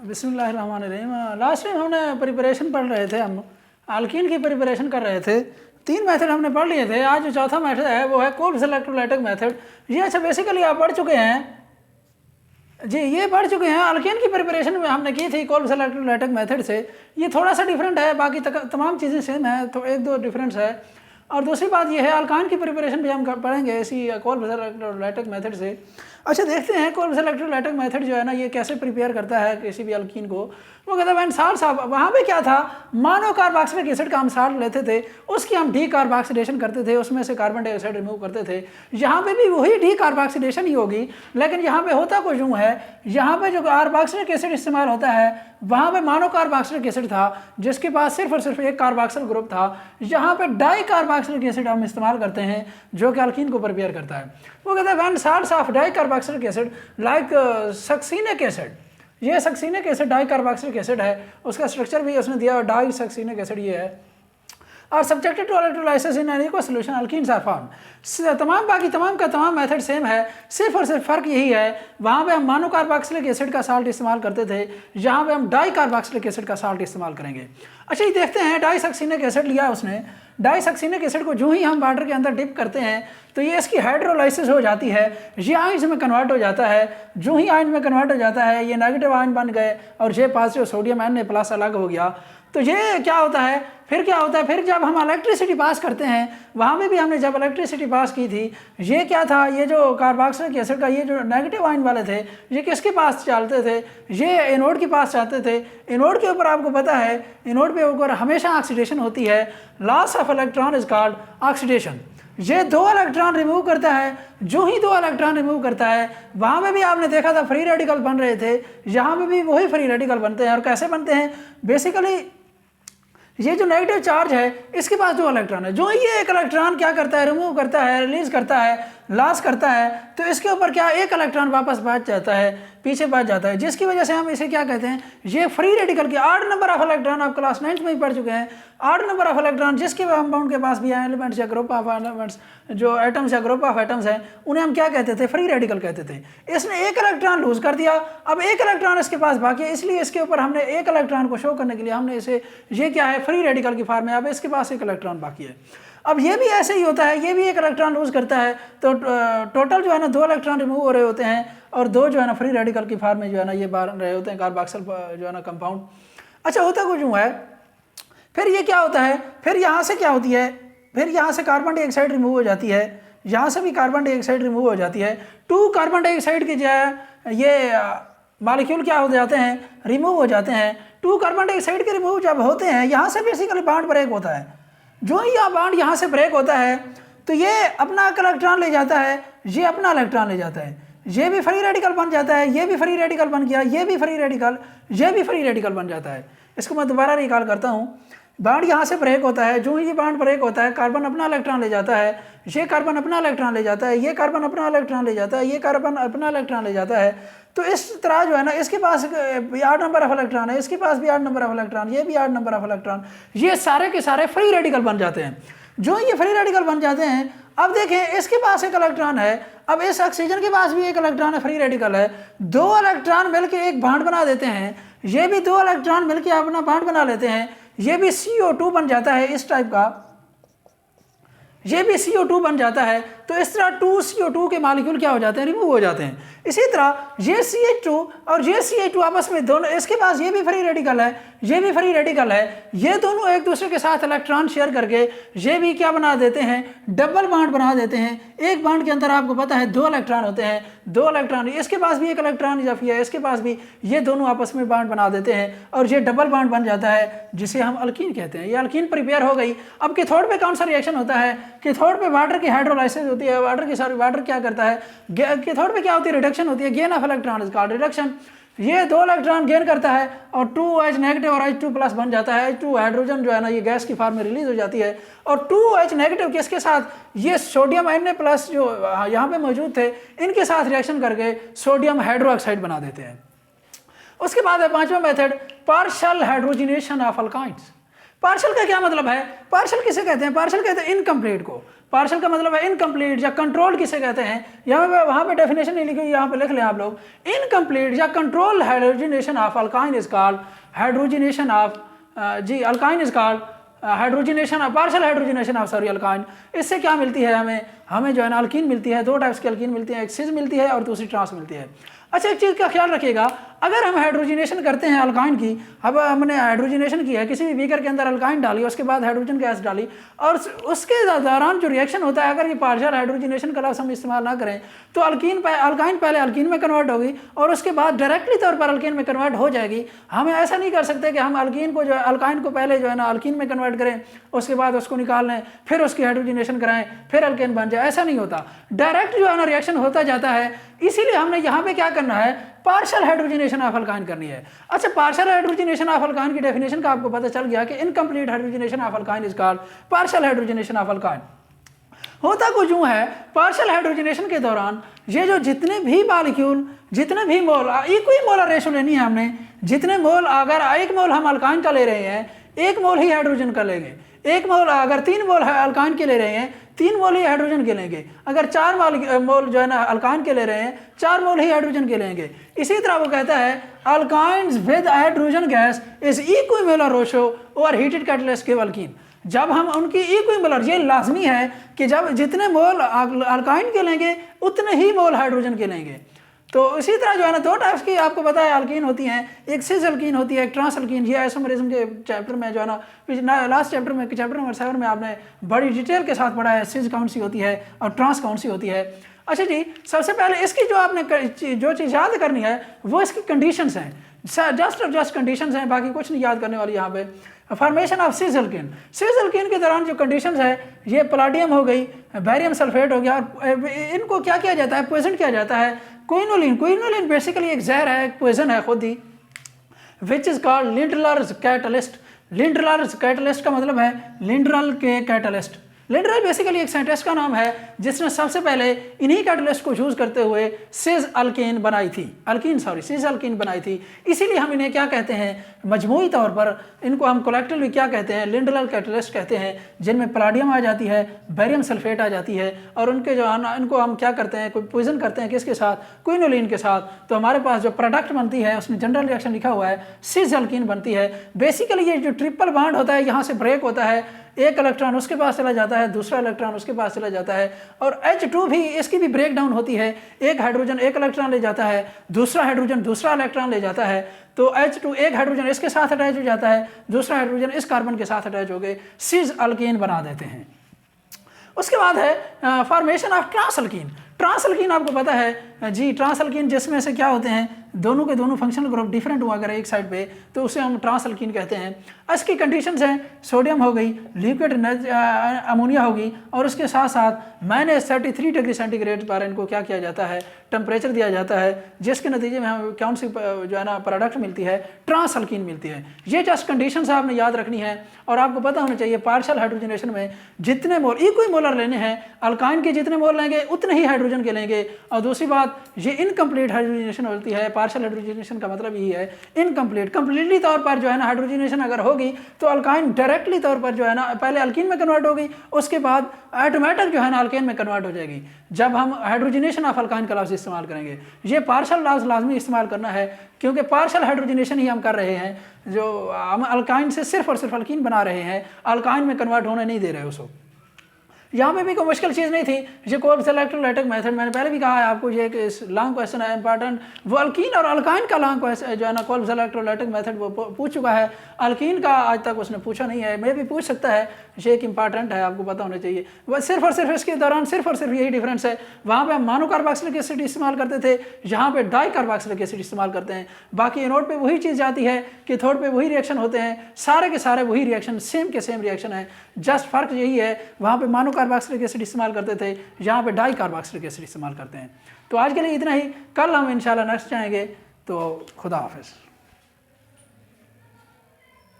बिस्मिल्लाहिर्रहमानिर्रहीम। Last time हमने preparation पढ़ रहे थे, हम अल्कीन की प्रिपरेशन कर रहे थे। 3 मेथड हमने पढ़ लिए थे। आज जो चौथा मेथड है वो है कोल्ब्स इलेक्ट्रोलाइटिक मेथड। ये अच्छा बेसिकली आप पढ़ चुके हैं जी, ये पढ़ चुके हैं। अल्कीन की प्रिपरेशन में हमने की थी कोल्ब्स इलेक्ट्रोलाइटिक मेथड से। ये थोड़ा सा डिफरेंट है, बाकी तमाम चीज़ें सेम है, तो 1-2 डिफरेंस है। और दूसरी बात ये है, अल्कान की प्रिपरेशन भी हम पढ़ेंगे इसी कोल्ब्स इलेक्ट्रोलाइटिक मेथड से। अच्छा देखते हैं कोल्ब्स इलेक्ट्रोलाइटिक मेथड जो है ना, ये कैसे प्रिपेयर करता है किसी भी अल्कीन को। वो कहता है साल्ट साहब, वहाँ पे क्या था, मानो कार्बोक्सिलिक एसिड का हम साल्ट लेते थे, उसकी हम डी कार्बोक्सिलेशन करते थे, उसमें से कार्बन डाइऑक्साइड रिमूव करते थे। यहाँ पे भी वही डी कार्बोक्सिलेशन ही होगी, लेकिन यहाँ पे होता कुछ यूँ है, यहाँ पे जो कार्बोक्सिलिक एसिड इस्तेमाल होता है वहाँ पे मानो कार्बोक्सिलिक एसिड था जिसके पास सिर्फ और सिर्फ एक कार्बोक्सिल ग्रुप था। यहाँ पे डाई कार्बोक्सिलिक एसिड हम इस्तेमाल करते हैं जो कि अल्कीन को प्रिपेयर करता है। वो कहता है when salts of dicarboxylic acid like succinic acid, ये succinic acid dicarboxylic acid है, उसका स्ट्रक्चर भी उसने दिया, डाई सक्सिनिक एसिड ये है। और subjected to electrolysis in an aqueous solution alkenes are found. तमाम बाकी तमाम का तमाम मेथड सेम है, सिर्फ और सिर्फ फ़र्क यही है, वहाँ पे हम मानो कार्बोक्सिलिक एसिड का साल्ट इस्तेमाल करते थे, यहाँ पे हम डाई कार्बोक्सिलिक एसिड का साल्ट इस्तेमाल करेंगे। अच्छा ये देखते हैं, डाई सक्सिनिक एसिड लिया उसने। डाई सक्सिनिक एसिड को जो ही हम वाटर के अंदर डिप करते हैं तो ये इसकी हाइड्रोलाइसिस हो जाती है, ये आयंस में कन्वर्ट हो जाता है। जो ही आयन में कन्वर्ट हो जाता है ये नेगेटिव आयन बन गए और ये पॉजिटिव सोडियम Na+ अलग हो गया। तो ये क्या होता है, फिर क्या होता है, फिर जब हम इलेक्ट्रिसिटी पास करते हैं, वहाँ में भी हमने जब इलेक्ट्रिसिटी पास की थी, ये क्या था, ये जो कार्बोक्सिलिक एसिड का ये जो नेगेटिव आयन वाले थे ये किसके पास चलते थे, ये एनोड के पास जाते थे। एनोड के ऊपर आपको पता है, एनोड पे ऊपर हमेशा ऑक्सीडेशन होती है, loss of electron is called oxidation. ये 2 इलेक्ट्रॉन रिमूव करता है, जो ही 2 इलेक्ट्रॉन रिमूव करता है वहाँ में भी आपने देखा था फ्री रेडिकल बन रहे थे, यहाँ पे भी वही फ्री रेडिकल बनते हैं। और कैसे बनते हैं, बेसिकली ये जो नेगेटिव चार्ज है इसके पास 2 इलेक्ट्रॉन है, जो ये एक इलेक्ट्रॉन क्या करता है, रिमूव करता है, रिलीज करता है, लॉस करता है, तो इसके ऊपर क्या एक इलेक्ट्रॉन वापस बच जाता है, पीछे बच जाता है, जिसकी वजह से हम इसे क्या कहते हैं, ये फ्री रेडिकल की 8 नंबर ऑफ इलेक्ट्रॉन आप क्लास 9th में ही पढ़ चुके हैं। 8 नंबर ऑफ इलेक्ट्रॉन जिसके कंपाउंड के पास भी एलिमेंट्स या ग्रुप ऑफ एलिमेंट्स, जो एटम्स या ग्रुप ऑफ एटम्स हैं, उन्हें हम क्या कहते थे, फ्री रेडिकल कहते थे। इसने एक इलेक्ट्रॉन लूज कर दिया, अब एक इलेक्ट्रॉन इसके पास बाकी है, इसलिए इसके ऊपर हमने एक इलेक्ट्रॉन को शो करने के लिए हमने इसे, ये क्या है, फ्री रेडिकल की फॉर्म में, अब इसके पास एक इलेक्ट्रॉन बाकी है। अब ये भी ऐसे ही होता है, ये भी एक इलेक्ट्रॉन लूज करता है, तो टोटल जो है ना 2 इलेक्ट्रॉन रिमूव हो रहे होते हैं और 2 जो है ना फ्री रेडिकल की फॉर्म में जो है ना ये बन रहे होते हैं, कार्बोक्सिल जो है ना कंपाउंड। अच्छा होता कुछ यूँ है, फिर ये क्या होता है, फिर यहाँ से क्या होती है, फिर यहाँ से कार्बन डाइऑक्साइड रिमूव हो जाती है, यहाँ से भी कार्बन डाइऑक्साइड रिमूव हो जाती है। 2 कार्बन डाइऑक्साइड की जो है ये मॉलिक्यूल क्या हो जाते हैं, रिमूव हो जाते हैं। 2 कार्बन डाइऑक्साइड के रिमूव जब होते हैं, यहाँ से बेसिकली बॉन्ड ब्रेक होता है। जो ही यह बॉन्ड यहाँ से ब्रेक होता है तो ये अपना इलेक्ट्रॉन ले जाता है, ये अपना इलेक्ट्रॉन ले जाता है, ये भी फ्री रेडिकल बन जाता है, ये भी फ्री रेडिकल बन गया, ये भी फ्री रेडिकल, ये भी फ्री रेडिकल बन जाता है। इसको मैं दोबारा रिकॉल करता हूँ। बॉन्ड यहाँ से ब्रेक होता है, जो ही ये बॉन्ड ब्रेक होता है कार्बन अपना इलेक्ट्रॉन ले जाता है, ये कार्बन अपना इलेक्ट्रॉन ले जाता है, ये कार्बन अपना इलेक्ट्रॉन ले जाता है, ये कार्बन अपना इलेक्ट्रॉन ले जाता है। तो इस तरह जो है ना, इसके पास 8 नंबर ऑफ इलेक्ट्रॉन है, इसके पास भी 8 नंबर ऑफ इलेक्ट्रॉन, ये भी 8 नंबर ऑफ इलेक्ट्रॉन, ये सारे के सारे फ्री रेडिकल बन जाते हैं। जो ये फ्री रेडिकल बन जाते हैं, अब देखें इसके पास एक इलेक्ट्रॉन है, अब इस ऑक्सीजन के पास भी एक इलेक्ट्रॉन है, फ्री रेडिकल है, 2 इलेक्ट्रॉन मिलकर एक बॉन्ड बना देते हैं, ये भी 2 इलेक्ट्रॉन मिलकर अपना बॉन्ड बना लेते हैं, ये भी CO2 बन जाता है इस टाइप का, ये भी CO2 बन जाता है। तो इस तरह 2 CO2 के मॉलिक्यूल क्या हो जाते हैं, रिमूव हो जाते हैं। इसी तरह ये CH2 और ये CH2 आपस में दोनों, इसके पास ये भी फ्री रेडिकल है, ये भी फ्री रेडिकल है, ये दोनों एक दूसरे के साथ इलेक्ट्रॉन शेयर करके ये भी क्या बना देते हैं, डबल बॉन्ड बना देते हैं। एक बॉन्ड के अंदर आपको पता है 2 इलेक्ट्रॉन होते हैं, 2 इलेक्ट्रॉन, इसके पास भी एक इलेक्ट्रॉन इजाफी है, इसके पास भी, ये दोनों आपस में बॉन्ड बना देते हैं और ये डबल बॉन्ड बन जाता है, जिसे हम अल्कीन कहते हैं। ये अल्कीन प्रिपेयर हो गई। अब कैथोड पे कौन सा रिएक्शन होता है, कैथोड पे वाटर की हाइड्रोलाइसिस होती है, वाटर क्या करता है, कैथोड पे क्या होती है, रिडक्शन होती है, gain of electron is called reduction. ये 2 इलेक्ट्रॉन गेन करता है और 2H नेगेटिव और H2+ बन जाता है। H2 हाइड्रोजन जो है ना ये गैस की फॉर्म में रिलीज हो जाती है और 2H नेगेटिव किसके साथ, ये सोडियम Na+ जो यहाँ पे मौजूद थे, इनके साथ रिएक्शन करके सोडियम हाइड्रोक्साइड बना देते हैं। उसके बाद है 5वां method, partial hydrogenation of alkynes. Partial का क्या मतलब है, पार्शियल किसे कहते हैं, पार्शियल कहते हैं इनकम्प्लीट को। पार्शल का मतलब है इनकम्प्लीट या कंट्रोल किसे कहते हैं, यहाँ पे वहाँ पे डेफिनेशन नहीं लिखी हुई, यहाँ पे लिख लें आप लोग। इनकम्प्लीट या control hydrogenation of alkyne is called hydrogenation of alkyne is called hydrogenation partial hydrogenation of sorry alkyne. इससे क्या मिलती है हमें जो है ना अल्कीन मिलती है, दो टाइप्स की अल्कीन मिलती है, एक सिस मिलती है और दूसरी ट्रांस मिलती है। अच्छा एक चीज़ का ख्याल रखिएगा, अगर हम हाइड्रोजनेशन करते हैं अल्काइन की, अब हमने हाइड्रोजनेशन की है, किसी भी बीकर के अंदर अल्काइन डाली, उसके बाद हाइड्रोजन गैस डाली और उसके दौरान जो रिएक्शन होता है, अगर ये पार्शियल हाइड्रोजनेशन का लफ्ज़ हम इस्तेमाल ना करें तो अल्काइन पहले अल्कीन में कन्वर्ट होगी और उसके बाद डायरेक्टली तौर पर अल्कीन में कन्वर्ट हो जाएगी। हमें ऐसा नहीं कर सकते कि हम अल्कीन को जो है अल्काइन को पहले जो है ना अल्कीन में कन्वर्ट करें, उसके बाद उसको निकाल लें, फिर उसकी हाइड्रोजनेशन कराएं, फिर अल्केन बन जाए, ऐसा नहीं होता। डायरेक्ट जो है ना रिएक्शन होता जाता है। इसीलिए हमने यहाँ पे क्या करना है, पार्शियल हाइड्रोजनेशन ऑफ अल्काइन करनी है। अच्छा पार्शियल हाइड्रोजनेशन ऑफ अल्काइन की डेफिनेशन का आपको पता चल गया कि incomplete hydrogenation of alkyne is called partial hydrogenation of alkyne. होता कुछ यूं है, पार्शियल हाइड्रोजनेशन के दौरान ये जो जितने भी मॉलिक्यूल, जितने भी मोल, इक्वी मोलर रेशो लेनी है हमने, जितने मोल, अगर 1 मोल हम अल्काइन का ले रहे हैं 1 मोल ही हाइड्रोजन का लेंगे, 1 मोल अगर 3 मोल अल्काइन के ले रहे हैं 3 मोल ही हाइड्रोजन के लेंगे, अगर 4 मोल जो है ना अल्काइन के ले रहे हैं 4 मोल ही हाइड्रोजन के लेंगे। इसी तरह वो कहता है alkynes with hydrogen gas is equimolar ratio और हीटेड कैटलिस्ट गिव अल्कीन। जब हम उनकी इक्विमोलर, ये लाजमी है कि जब जितने मोल अल्काइन के लेंगे उतने ही मोल हाइड्रोजन के लेंगे। तो इसी तरह जो है ना 2 टाइप्स की आपको पता है अल्कीन होती हैं, एक सिस अल्कीन होती है, एक ट्रांस अल्कीन। ये आइसोमरिज्म के चैप्टर में जो है ना लास्ट चैप्टर नंबर 7 में आपने बड़ी डिटेल के साथ पढ़ा है सिस कौन सी होती है और ट्रांस कौन सी होती है। अच्छा जी, सबसे पहले इसकी जो आपने जो चीज़ याद करनी है वो इसकी कंडीशंस हैं, जस्ट कंडीशंस हैं, बाकी कुछ नहीं याद करने वाली यहाँ पे। Formation of cis alkene, cis alkene के दौरान जो कंडीशंस है, ये पलाडियम हो गई, बैरियम सल्फेट हो गया, और इनको क्या किया जाता है, पॉइजन किया जाता है। क्विनोलिन बेसिकली एक जहर है, एक पॉइजन है खुद ही, which is called Lindlar's catalyst. Lindlar's catalyst का मतलब है लिंडरल के कैटलिस्ट। लिंडरल बेसिकली एक साइंटिस्ट का नाम है जिसने सबसे पहले इन्हीं कैटलिस्ट को यूज करते हुए सिस अल्कीन बनाई थी, सिस अल्कीन बनाई थी। इसीलिए हम इन्हें क्या कहते हैं, मजमूई तौर पर इनको हम कलेक्टिवली क्या कहते हैं, लिंडरल कैटलिस्ट कहते हैं, जिनमें पलाडियम आ जाती है, बैरियम सल्फेट आ जाती है, और उनके जो इनको हम क्या करते हैं, कोई पॉइजन करते हैं किसके साथ, क्विनोलिन के साथ। तो हमारे पास जो प्रोडक्ट बनती है उसमें जनरल रिएक्शन लिखा हुआ है, सिस अल्कीन बनती है। बेसिकली ये जो ट्रिपल बॉन्ड होता है यहाँ से ब्रेक होता है, एक इलेक्ट्रॉन उसके पास चला जाता है, दूसरा इलेक्ट्रॉन उसके पास चला जाता है, और H2 भी इसकी भी ब्रेक डाउन होती है, एक हाइड्रोजन एक इलेक्ट्रॉन ले जाता है, दूसरा हाइड्रोजन दूसरा इलेक्ट्रॉन ले जाता है। तो H2 एक हाइड्रोजन इसके साथ अटैच हो जाता है, दूसरा हाइड्रोजन इस कार्बन के साथ अटैच हो गए, सिस अल्कीन बना देते हैं। उसके बाद है formation of trans alkene. Trans alkene आपको पता है जी, ट्रांस अल्कीन जिसमें से क्या होते हैं, दोनों के दोनों फंक्शनल ग्रुप डिफरेंट हुआ अगर एक साइड पे, तो उसे हम ट्रांस अल्कीन कहते हैं। इसकी कंडीशंस हैं, सोडियम हो गई, लिक्विड अमोनिया होगी, और उसके साथ साथ -33 डिग्री सेंटीग्रेड पर इनको क्या किया जाता है, टेम्परेचर दिया जाता है, जिसके नतीजे में हमें कौन सी जो है ना प्रोडक्ट मिलती है, ट्रांस अल्कीन मिलती है। ये जस्ट कंडीशंस आपने याद रखनी है, और आपको पता होना चाहिए पार्शियल हाइड्रोजनेशन में जितने मोल इक्विमोलर लेने हैं, अल्काइन के जितने मोल लेंगे उतने ही हाइड्रोजन के लेंगे। और दूसरी बात, ये इनकम्प्लीट हाइड्रोजनेशन होती है। पार्शियल हाइड्रोजनेशन का मतलब यही है इनकम्प्लीट। कंप्लीटली तौर पर जो है ना हाइड्रोजनेशन अगर होगी तो अल्काइन डायरेक्टली तौर पर जो है ना पहले अल्कीन में कन्वर्ट होगी, उसके बाद ऑटोमेटिक जो है ना अल्केन में कन्वर्ट हो जाएगी जब हम हाइड्रोजनेशन ऑफ अल्काइन का लफ्ज़ इस्तेमाल करेंगे। ये पार्शियल लफ्ज़ लाजमी इस्तेमाल करना है, क्योंकि पार्शियल हाइड्रोजनेशन ही हम कर रहे हैं, जो हम अल्काइन से सिर्फ और सिर्फ अल्कीन बना रहे हैं, अल्काइन में कन्वर्ट होने नहीं दे रहे उसको। यहाँ पे भी कोई मुश्किल चीज़ नहीं थी। ये कोल्ब इलेक्ट्रोलाइटिक मेथड मैंने पहले भी कहा है आपको, ये एक लॉन्ग क्वेश्चन है इंपॉर्टेंट, वो अल्कीन और अल्काइन का लॉन्ग क्वेश्चन जो है ना कोल्ब इलेक्ट्रोलाइटिक मेथड वो पूछ चुका है, अल्कीन का आज तक उसने पूछा नहीं है, मैं भी पूछ सकता है। ये एक इंपॉर्टेंट है, आपको पता होना चाहिए। वह सिर्फ और सिर्फ इसके दौरान सिर्फ और सिर्फ यही डिफरेंस है, वहाँ पे हम मोनो कार्बोक्सिलिक एसिड इस्तेमाल करते थे, यहाँ पे डाई कार्बोक्सिलिक एसिड इस्तेमाल करते हैं। बाकी एनोड पे वही चीज़ जाती है कि थोड़ पे वही रिएक्शन होते हैं, सारे के सारे वही रिएक्शन सेम के सेम रिएक्शन है, जस्ट फर्क यही है वहाँ पे मोनो कार्बोक्सिलिक एसिड इस्तेमाल करते थे, यहाँ पे डाई कार्बोक्सिलिक एसिड इस्तेमाल करते हैं। तो आज के लिए इतना ही, कल हम इंशाल्लाह नेक्स्ट जाएंगे। तो खुदा हाफिज़।